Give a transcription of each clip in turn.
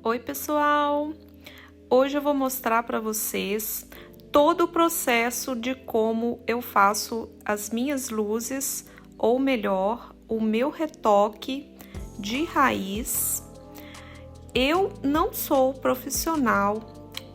Oi, pessoal! Hoje eu vou mostrar para vocês todo o processo de como eu faço as minhas luzes, ou melhor, o meu retoque de raiz. Eu não sou profissional,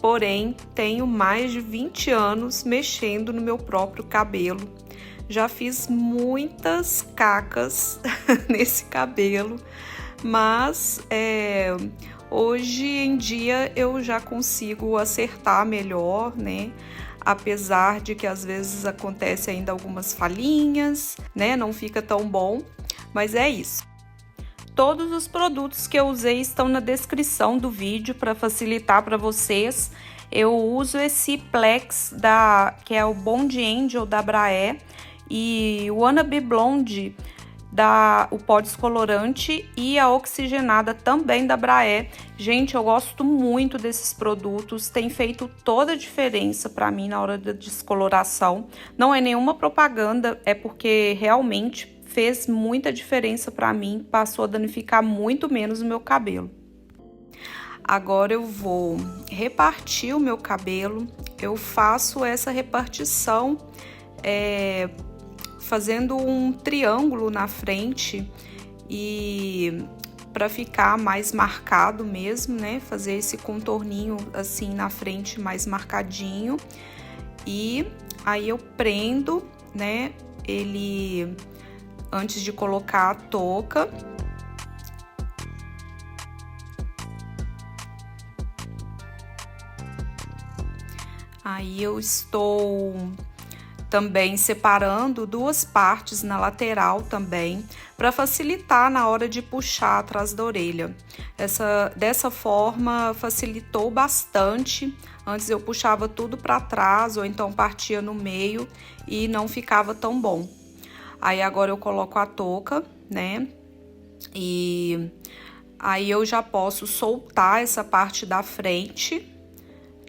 porém tenho mais de 20 anos mexendo no meu próprio cabelo. Já fiz muitas cacas nesse cabelo, mas hoje em dia eu já consigo acertar melhor, né? Apesar de que às vezes acontece ainda algumas falhinhas, né? Não fica tão bom, mas é isso. Todos os produtos que eu usei estão na descrição do vídeo para facilitar para vocês. Eu uso esse Plex que é o Bond Angel da Braé e o Wannabe Blonde o pó descolorante e a oxigenada também da Braé. Gente, eu gosto muito desses produtos, tem feito toda a diferença para mim na hora da descoloração. Não é nenhuma propaganda, é porque realmente fez muita diferença para mim, passou a danificar muito menos o meu cabelo. Agora eu vou repartir o meu cabelo, eu faço essa repartição fazendo um triângulo na frente e para ficar mais marcado mesmo, né? Fazer esse contorninho assim na frente mais marcadinho. E aí eu prendo, né? Ele antes de colocar a touca. Aí eu estou também separando duas partes na lateral também, para facilitar na hora de puxar atrás da orelha. Dessa forma facilitou bastante. Antes eu puxava tudo para trás ou então partia no meio e não ficava tão bom. Aí agora eu coloco a touca, né? E aí eu já posso soltar essa parte da frente,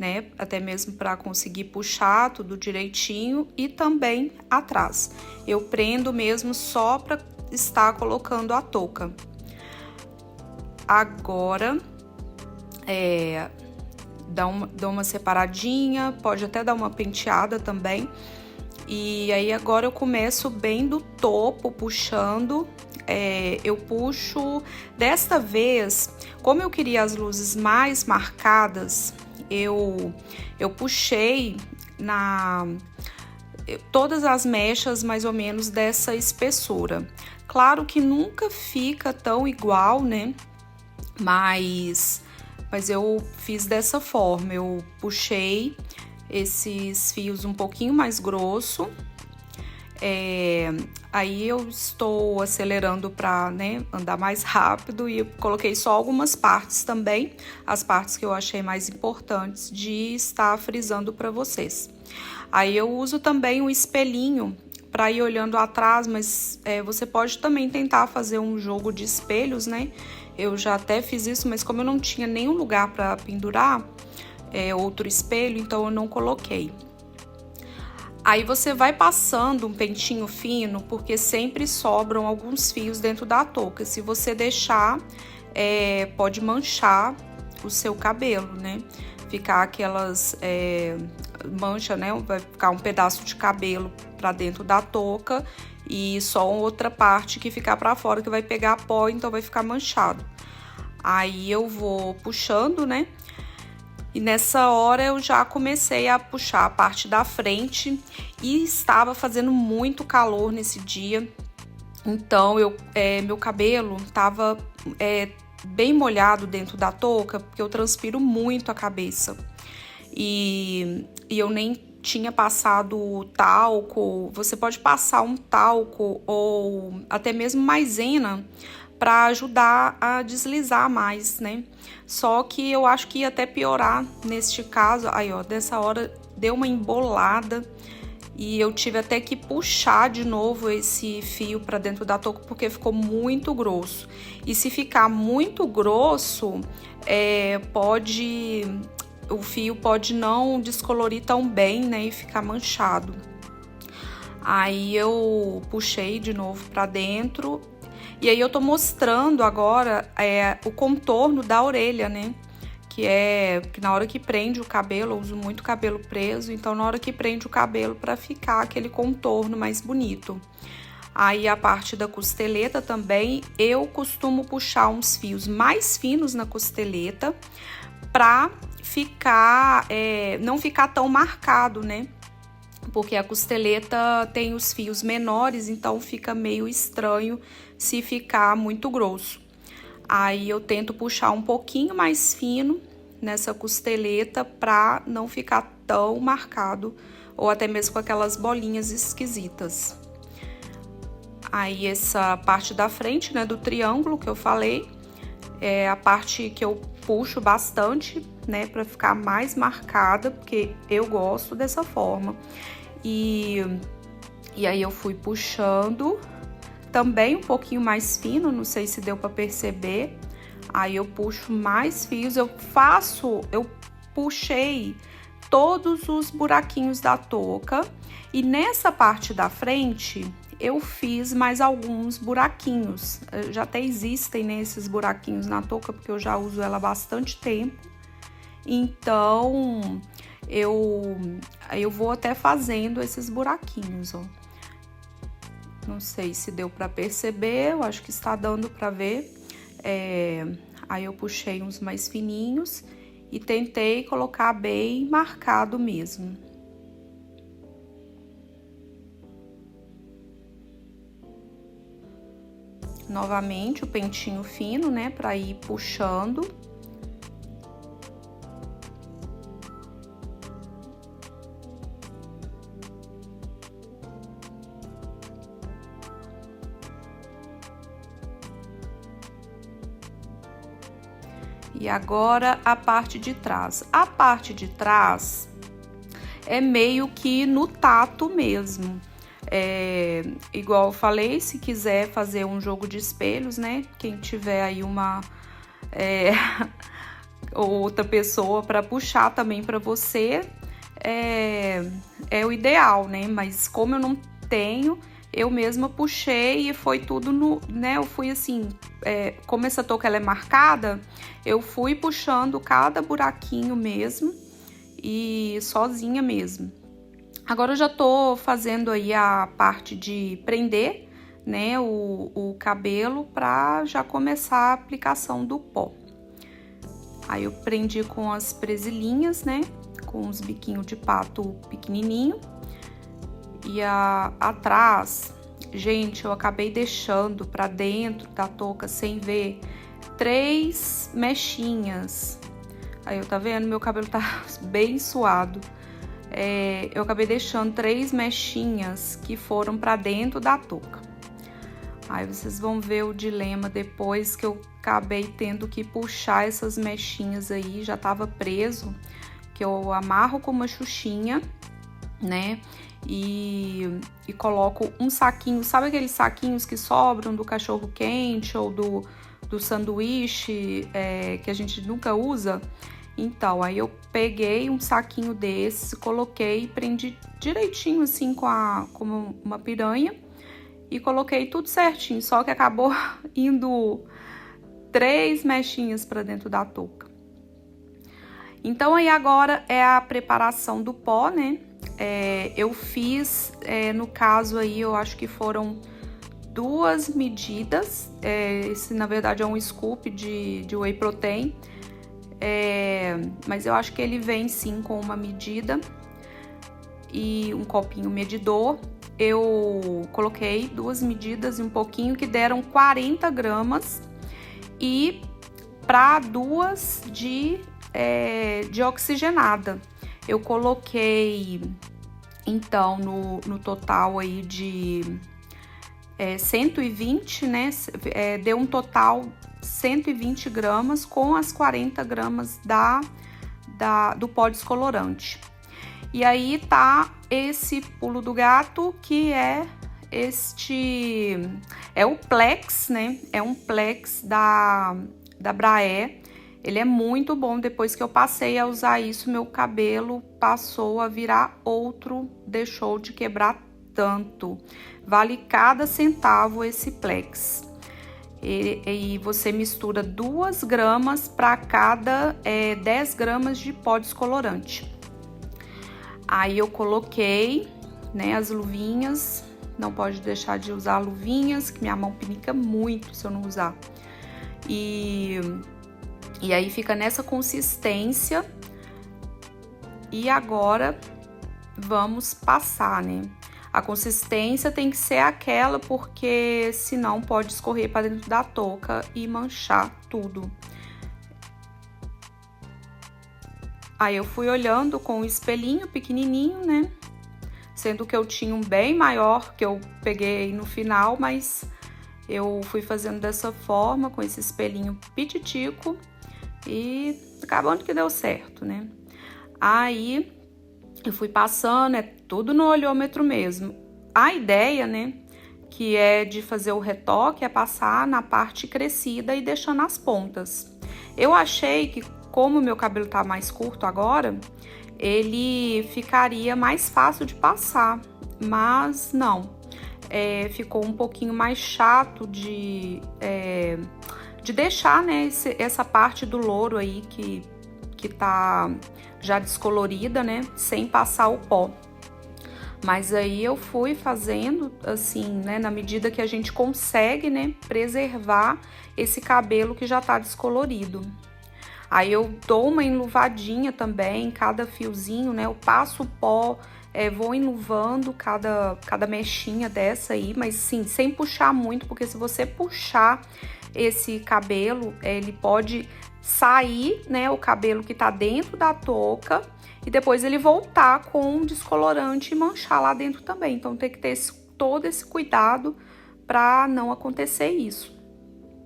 né? Até mesmo para conseguir puxar tudo direitinho e também atrás. Eu prendo mesmo só para estar colocando a touca. Agora, dá uma separadinha, pode até dar uma penteada também. E aí agora eu começo bem do topo, puxando. Eu puxo, desta vez, como eu queria as luzes mais marcadas, eu puxei todas as mechas mais ou menos dessa espessura. Claro que nunca fica tão igual, né? Mas eu fiz dessa forma, eu puxei esses fios um pouquinho mais grosso. Aí eu estou acelerando para, né, andar mais rápido e eu coloquei só algumas partes também, as partes que eu achei mais importantes de estar frisando para vocês. Aí eu uso também um espelhinho para ir olhando atrás, mas você pode também tentar fazer um jogo de espelhos, né? Eu já até fiz isso, mas como eu não tinha nenhum lugar para pendurar outro espelho, então eu não coloquei. Aí você vai passando um pentinho fino, porque sempre sobram alguns fios dentro da touca. Se você deixar, pode manchar o seu cabelo, né? Ficar aquelas mancha, né? Vai ficar um pedaço de cabelo para dentro da touca e só outra parte que ficar para fora que vai pegar pó, então vai ficar manchado. Aí eu vou puxando, né? E nessa hora eu já comecei a puxar a parte da frente e estava fazendo muito calor nesse dia. Então meu cabelo estava bem molhado dentro da touca, porque eu transpiro muito a cabeça. E eu nem tinha passado talco. Você pode passar um talco ou até mesmo maisena para ajudar a deslizar mais, né? Só que eu acho que ia até piorar neste caso. Aí, ó, dessa hora deu uma embolada e eu tive até que puxar de novo esse fio para dentro da touca porque ficou muito grosso. E se ficar muito grosso, o fio pode não descolorir tão bem, né, e ficar manchado. Aí eu puxei de novo para dentro E aí eu tô mostrando agora o contorno da orelha, né? Que na hora que prende o cabelo, eu uso muito cabelo preso, então na hora que prende o cabelo para ficar aquele contorno mais bonito. Aí a parte da costeleta também, eu costumo puxar uns fios mais finos na costeleta pra ficar, não ficar tão marcado, né? Porque a costeleta tem os fios menores, então fica meio estranho se ficar muito grosso. Aí eu tento puxar um pouquinho mais fino nessa costeleta pra não ficar tão marcado, ou até mesmo com aquelas bolinhas esquisitas. Aí essa parte da frente, né, do triângulo que eu falei, é a parte que eu puxo bastante, né, pra ficar mais marcada, porque eu gosto dessa forma. E aí eu fui puxando também um pouquinho mais fino, não sei se deu pra perceber. Aí eu puxo mais fios, eu puxei todos os buraquinhos da touca. E nessa parte da frente, eu fiz mais alguns buraquinhos. Já até existem, né, esses buraquinhos na touca, porque eu já uso ela há bastante tempo. Então, eu vou até fazendo esses buraquinhos, ó. Não sei se deu pra perceber, eu acho que está dando pra ver. Aí eu puxei uns mais fininhos e tentei colocar bem marcado mesmo. Novamente o pentinho fino, né, pra ir puxando. E agora a parte de trás. A parte de trás é meio que no tato mesmo. Igual eu falei, se quiser fazer um jogo de espelhos, né? Quem tiver aí uma outra pessoa para puxar também para você, é o ideal, né? Mas como eu não tenho, eu mesma puxei e foi tudo no, né? Eu fui assim, como essa touca ela é marcada, eu fui puxando cada buraquinho mesmo e sozinha mesmo. Agora eu já tô fazendo aí a parte de prender, né, o cabelo pra já começar a aplicação do pó. Aí eu prendi com as presilhinhas, né, com os biquinhos de pato pequenininho. E atrás, gente, eu acabei deixando pra dentro da touca sem ver 3 mechinhas. Aí, tá vendo? Meu cabelo tá bem suado. Eu acabei deixando 3 mechinhas que foram pra dentro da touca. Aí vocês vão ver o dilema depois que eu acabei tendo que puxar essas mechinhas aí, já tava preso, que eu amarro com uma xuxinha, né? E coloco um saquinho, sabe aqueles saquinhos que sobram do cachorro quente ou do sanduíche que a gente nunca usa? Então, aí eu peguei um saquinho desse, coloquei, prendi direitinho assim como uma piranha e coloquei tudo certinho, só que acabou indo 3 mechinhas para dentro da touca. Então, aí agora é a preparação do pó, né? Eu fiz, no caso aí, eu acho que foram 2 medidas. Esse, na verdade, é um scoop de whey protein. Mas eu acho que ele vem sim com uma medida e um copinho medidor. Eu coloquei 2 medidas e um pouquinho, que deram 40 gramas. E para 2 de oxigenada. Eu coloquei, então, no total aí de 120, né? Deu um total 120 gramas com as 40 gramas do pó descolorante. E aí tá esse pulo do gato, que é o Plex, né? É um Plex da Braé. Ele é muito bom. Depois que eu passei a usar isso, meu cabelo passou a virar outro, deixou de quebrar tanto. Vale cada centavo esse Plex. e você mistura 2 gramas para cada 10 gramas de pó descolorante. Aí eu coloquei, né, as luvinhas, não pode deixar de usar luvinhas, que minha mão pinica muito se eu não usar. E aí fica nessa consistência. E agora vamos passar, né? A consistência tem que ser aquela, porque senão pode escorrer para dentro da touca e manchar tudo. Aí eu fui olhando com o espelhinho pequenininho, né? Sendo que eu tinha um bem maior que eu peguei no final, mas eu fui fazendo dessa forma, com esse espelhinho pititico, e acabando que deu certo, né? Aí eu fui passando, é tudo no olhômetro mesmo. A ideia, né, que é de fazer o retoque, é passar na parte crescida e deixando as pontas. Eu achei que, como o meu cabelo tá mais curto agora, ele ficaria mais fácil de passar, mas não. Ficou um pouquinho mais chato de deixar, né, essa parte do louro aí que tá já descolorida, né, sem passar o pó. Mas aí eu fui fazendo assim, né, na medida que a gente consegue, né, preservar esse cabelo que já tá descolorido. Aí eu dou uma enluvadinha também, cada fiozinho, né, eu passo o pó, vou enluvando cada mechinha dessa aí, mas sim, sem puxar muito, porque se você puxar esse cabelo, ele pode sair, né, o cabelo que tá dentro da touca e depois ele voltar com um descolorante e manchar lá dentro também. Então tem que ter todo esse cuidado para não acontecer isso,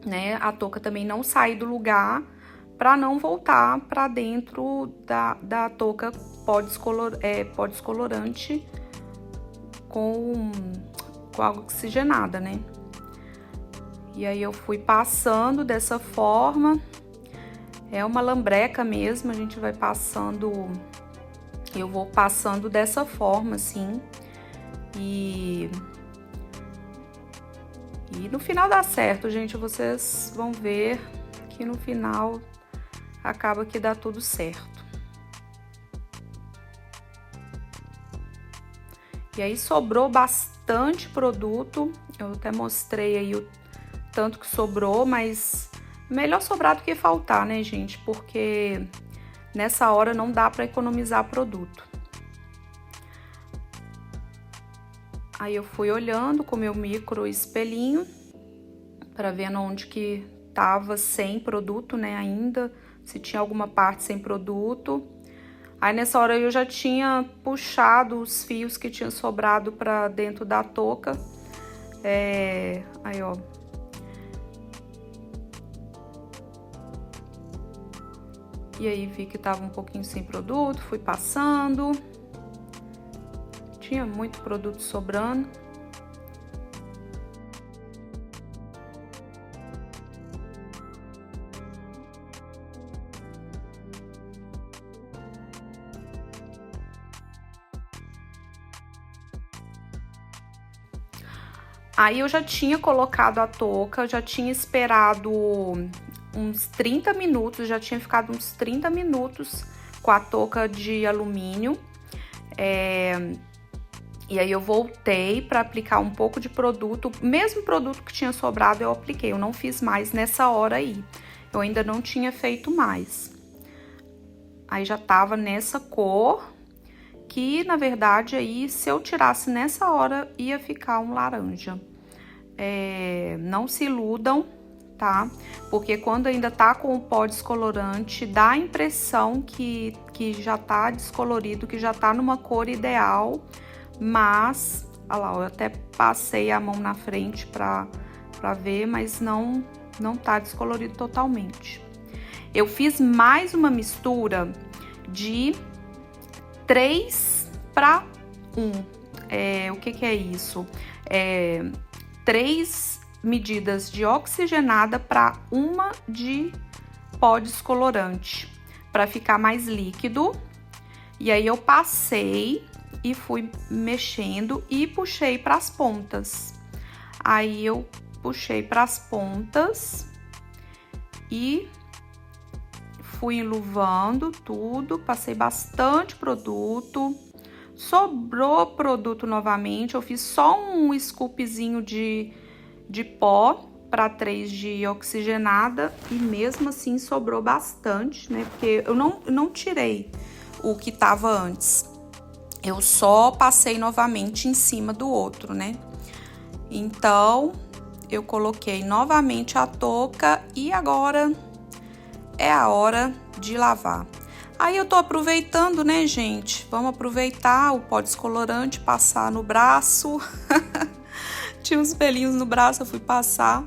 né? A touca também não sair do lugar para não voltar para dentro da touca pó descolorante com água oxigenada, né? E aí eu fui passando dessa forma. É uma lambreca mesmo, a gente vai passando, eu vou passando dessa forma, assim, e no final dá certo, gente, vocês vão ver que no final acaba que dá tudo certo. E aí sobrou bastante produto, eu até mostrei aí o tanto que sobrou, mas melhor sobrar do que faltar, né, gente? Porque nessa hora não dá para economizar produto. Aí eu fui olhando com meu micro espelhinho para ver onde que tava sem produto, né, ainda, se tinha alguma parte sem produto. Aí nessa hora eu já tinha puxado os fios que tinham sobrado para dentro da touca. Aí, ó. E aí vi que tava um pouquinho sem produto, fui passando. Tinha muito produto sobrando. Aí eu já tinha colocado a touca, já tinha esperado uns 30 minutos, já tinha ficado uns 30 minutos com a touca de alumínio. E aí eu voltei para aplicar um pouco de produto, o mesmo produto que tinha sobrado eu apliquei, eu não fiz mais nessa hora aí, eu ainda não tinha feito mais. Aí já tava nessa cor, que na verdade aí se eu tirasse nessa hora ia ficar um laranja. Não se iludam, tá? Porque quando ainda tá com o pó descolorante, dá a impressão que já tá descolorido, que já tá numa cor ideal, mas, olha lá, eu até passei a mão na frente pra ver, mas não tá descolorido totalmente. Eu fiz mais uma mistura de 3 para 1. O que é isso? 3 medidas de oxigenada para 1 de pó descolorante, para ficar mais líquido. E aí eu passei e fui mexendo e puxei para as pontas. Aí eu puxei para as pontas e fui enluvando tudo, passei bastante produto. Sobrou produto novamente, eu fiz só um scoopzinho de pó para 3 de oxigenada e mesmo assim sobrou bastante, né? Porque eu não tirei o que tava antes, eu só passei novamente em cima do outro, né? Então, eu coloquei novamente a touca e agora é a hora de lavar. Aí eu tô aproveitando, né, gente? Vamos aproveitar o pó descolorante, passar no braço. Tinha uns pelinhos no braço, eu fui passar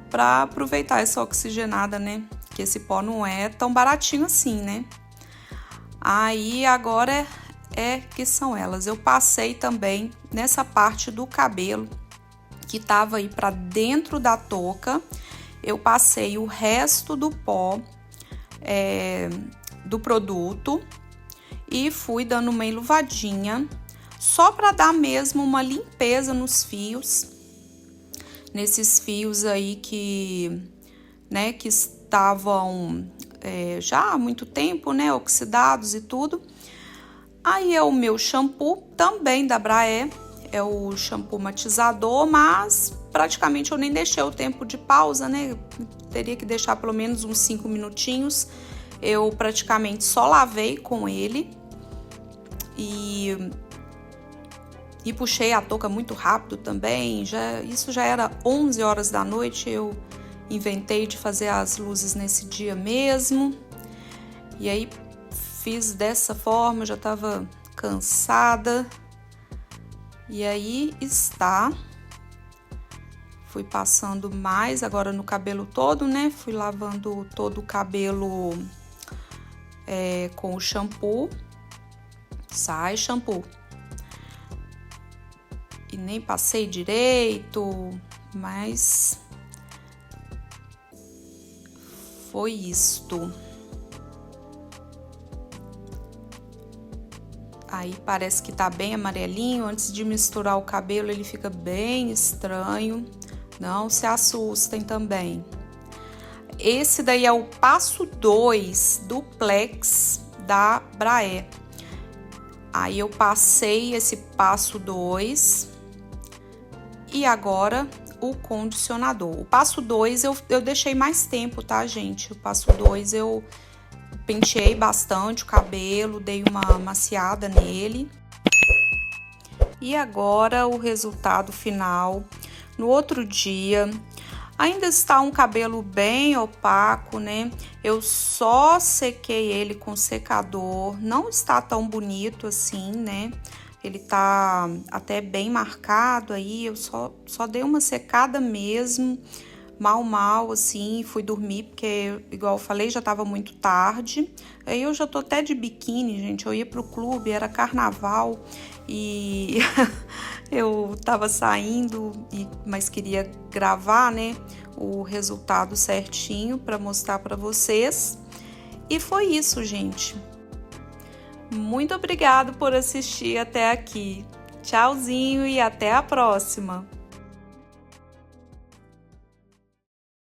pra aproveitar essa oxigenada, né? Que esse pó não é tão baratinho assim, né? Aí agora que são elas. Eu passei também nessa parte do cabelo que tava aí pra dentro da touca. Eu passei o resto do pó do produto e fui dando uma enluvadinha só para dar mesmo uma limpeza nos fios, nesses fios aí que estavam já há muito tempo, né, oxidados e tudo. Aí é o meu shampoo também da Braé, é o shampoo matizador, mas praticamente eu nem deixei o tempo de pausa, né, teria que deixar pelo menos uns 5 minutinhos. Eu praticamente só lavei com ele e puxei a touca muito rápido também. Isso já era 11 horas da noite, eu inventei de fazer as luzes nesse dia mesmo. E aí fiz dessa forma, eu já estava cansada. E aí está. Fui passando mais agora no cabelo todo, né? Fui lavando todo o cabelo com o shampoo. Sai shampoo. E nem passei direito, mas foi isto. Aí parece que tá bem amarelinho. Antes de misturar o cabelo, ele fica bem estranho. Não se assustem também. Esse daí é o passo 2 do Plex da Braé. Aí eu passei esse passo 2 e agora o condicionador. O passo 2 eu deixei mais tempo, tá, gente? O passo 2 eu penteei bastante o cabelo, dei uma maciada nele. E agora o resultado final. No outro dia, ainda está um cabelo bem opaco, né? Eu só sequei ele com secador, não está tão bonito assim, né? Ele tá até bem marcado aí, eu só dei uma secada mesmo, mal assim, fui dormir, porque, igual eu falei, já tava muito tarde. Aí eu já tô até de biquíni, gente, eu ia pro clube, era carnaval e eu tava saindo, mas queria gravar, né, o resultado certinho para mostrar para vocês. E foi isso, gente. Muito obrigado por assistir até aqui. Tchauzinho e até a próxima!